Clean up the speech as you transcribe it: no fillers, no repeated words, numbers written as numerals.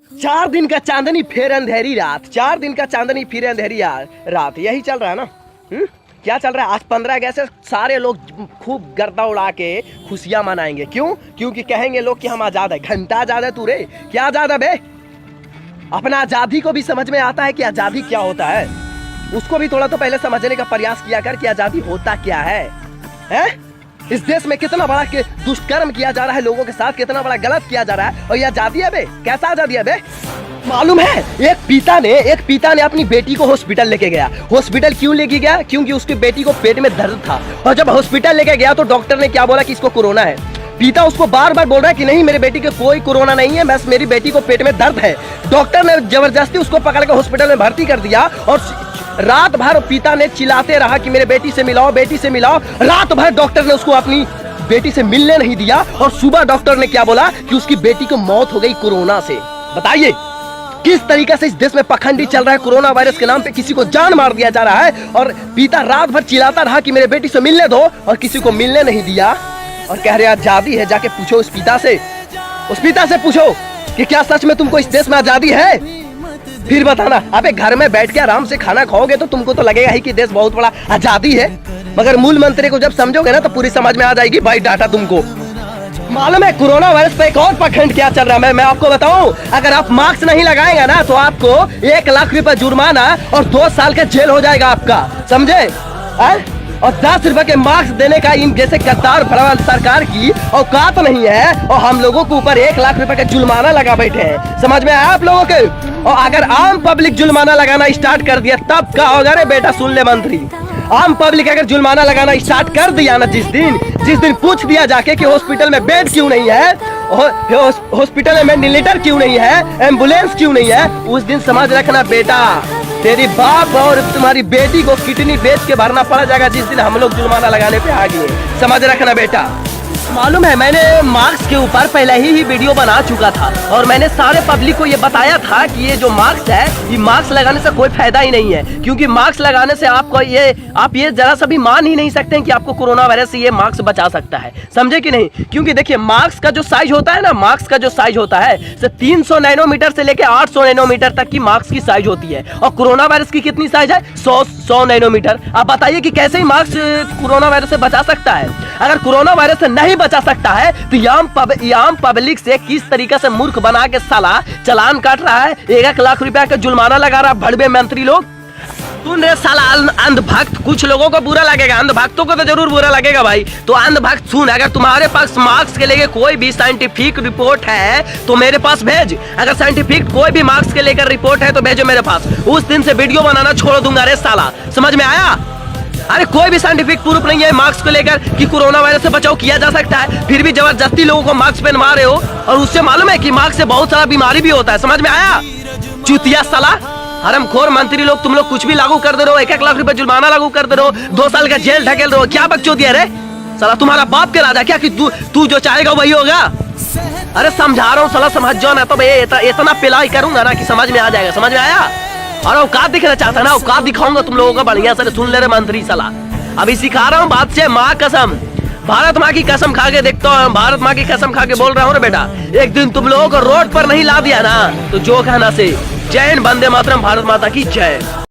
4 दिन का चांदनी फिर अंधेरी रात, 4 दिन का चांदनी फिर अंधेरी रात, यही चल रहा है ना। क्या चल रहा है? आज 15 अगस्त से सारे लोग खूब गर्दा उड़ा के खुशियां मनाएंगे। क्यों? क्योंकि कहेंगे लोग कि हम आजाद है। घंटा आजाद है तू रे, क्या आजाद है बे? अपना आजादी को भी समझ में आता है कि आजादी क्या होता है। उसको भी थोड़ा तो पहले समझने का प्रयास किया कर कि आजादी होता क्या है? इस देश में कितना बड़ा दुष्कर्म किया जा रहा है लोगों के साथ, कितना बड़ा गलत किया जा रहा है, और ये आजादी है बे? कैसा आजादी है बे? मालूम है एक पिता ने अपनी बेटी को हॉस्पिटल लेके गया। हॉस्पिटल क्यों लेके गया? क्योंकि उसकी बेटी को पेट में दर्द था, और जब हॉस्पिटल लेके गया तो डॉक्टर ने क्या बोला कि इसको कोरोना है। पिता उसको बार बार बोल रहा है कि नहीं, मेरे बेटी को कोई कोरोना नहीं है, बस मेरी बेटी को पेट में दर्द है। डॉक्टर ने जबरदस्ती उसको पकड़ के हॉस्पिटल में भर्ती कर दिया, और रात भर पिता ने चिल्लाते रहा कि मेरे बेटी से मिलाओ, बेटी से मिलाओ। रात भर डॉक्टर ने उसको अपनी बेटी से मिलने नहीं दिया, और सुबह डॉक्टर ने क्या बोला कि उसकी बेटी को मौत हो गई कोरोना से। बताइए किस तरीके से इस देश में पखंडी चल रहा है। कोरोना वायरस के नाम पे किसी को जान मार दिया जा रहा है, और पिता रात भर चिल्लाता रहा कि मेरे बेटी से मिलने दो, और किसी को मिलने नहीं दिया, और कह रहे आजादी है। जाके पूछो उस पिता से पूछो कि क्या सच में तुमको इस देश में आजादी है? फिर बताना। अबे घर में बैठ के आराम से खाना खाओगे तो तुमको तो लगेगा ही कि देश बहुत बड़ा आजादी है, मगर मूल मंत्री को जब समझोगे ना तो पूरी समझ में आ जाएगी भाई डाटा तुमको। मालूम है कोरोना वायरस पे एक और पखंड क्या चल रहा है? मैं आपको बताऊं, अगर आप मास्क नहीं लगाएंगे ना तो आपको 1 लाख रुपए जुर्माना और 2 साल का जेल हो जाएगा आपका, समझे? और 10 रुपए के मास्क देने का इन जैसे गद्दार सरकार की औकात नहीं है, और हम लोगों के ऊपर 1 लाख रुपए का जुर्माना लगा बैठे हैं। समझ में आया आप लोगों के? और अगर आम पब्लिक जुर्माना लगाना स्टार्ट कर दिया तब क्या होगा रे बेटा? सुन ले मंत्री, आम पब्लिक अगर जुर्माना लगाना स्टार्ट कर दिया ना, जिस दिन पूछ दिया जाके कि हॉस्पिटल में बेड क्यों नहीं है, हॉस्पिटल में वेंटिलेटर क्यों नहीं है, एम्बुलेंस क्यों नहीं है, उस दिन समझ रखना बेटा तेरी बाप और तुम्हारी बेटी को किडनी बेच के भरना पड़ जाएगा, जिस दिन हम लोग जुर्माना लगाने पे आ गए। समझ रखना बेटा। मालूम है मैंने मास्क के ऊपर पहले ही वीडियो बना चुका था, और मैंने सारे पब्लिक को ये बताया था कि ये जो मास्क है, ये मास्क लगाने से कोई फायदा ही नहीं है, क्योंकि मास्क लगाने से आपको आप ये जरा सा भी मान ही नहीं सकते हैं कि आपको कोरोना वायरस से ये मास्क बचा सकता है। समझे कि नहीं? क्योंकि देखिए मास्क का जो साइज होता है ना, मास्क का जो साइज होता है 300 नैनोमीटर से लेके 800 नैनोमीटर तक की मास्क की साइज होती है, और कोरोना वायरस की कितनी साइज है? 100 नैनोमीटर। आप बताइए कि कैसे ही मास्क कोरोना वायरस से बचा सकता है? अगर कोरोना वायरस से नहीं बचा सकता है तो आम पब्लिक से किस तरीके से मूर्ख बना के साला चालान काट रहा है, 1 लाख रुपया का जुर्माना लगा रहा है भड़वे मंत्री लोग। सुन रे साला अंधभक्त, कुछ लोगों को बुरा लगेगा, अंधभक्तों को तो जरूर बुरा लगेगा भाई। तो अंधभक्त सुन, अगर तुम्हारे पास मार्क्स के लेके कोई भी साइंटिफिक रिपोर्ट है तो मेरे पास भेज। अगर साइंटिफिक कोई भी मार्क्स के लेकर रिपोर्ट है तो भेजो मेरे पास। उस दिन से वीडियो बनाना छोड़ दूंगा रे साला, समझ में आया? अरे कोई भी साइंटिफिक प्रूफ नहीं है मास्क को लेकर कि कोरोना वायरस से बचाव किया जा सकता है, फिर भी जबरदस्ती लोगों को मास्क पहनवा रहे हो, और उससे मालूम है कि मास्क से बहुत सारा बीमारी भी होता है। समझ में आया? चूतिया साला, हरामखोर मंत्री लोग, तुम लोग कुछ भी लागू कर दे रहे हो, 1 लाख रुपए जुर्माना लागू कर दे रहे हो, 2 साल का जेल ढकेल रहे हो। क्या बकचोदी है रे साला? तुम्हारा बाप के राजा क्या कि तू जो चाहेगा वही होगा? अरे समझा रहा हूँ साला, समझ जाओ ना तो इतना पिलाई करूंगा ना कि समझ में आ जाएगा। समझ में आया? और औकात दिखना चाहता है ना, औकात दिखाऊंगा तुम लोगों का बढ़िया से। सुन ले रे मंत्री साला, अभी सिखा रहा हूँ बात से। माँ कसम, भारत माँ की कसम खा के देखता हूँ, भारत माँ की कसम खा के बोल रहा हूँ रे बेटा, एक दिन तुम लोगों को रोड पर नहीं ला दिया ना तो जो कहना से। जय हिंद, वंदे मातरम, भारत माता की जय।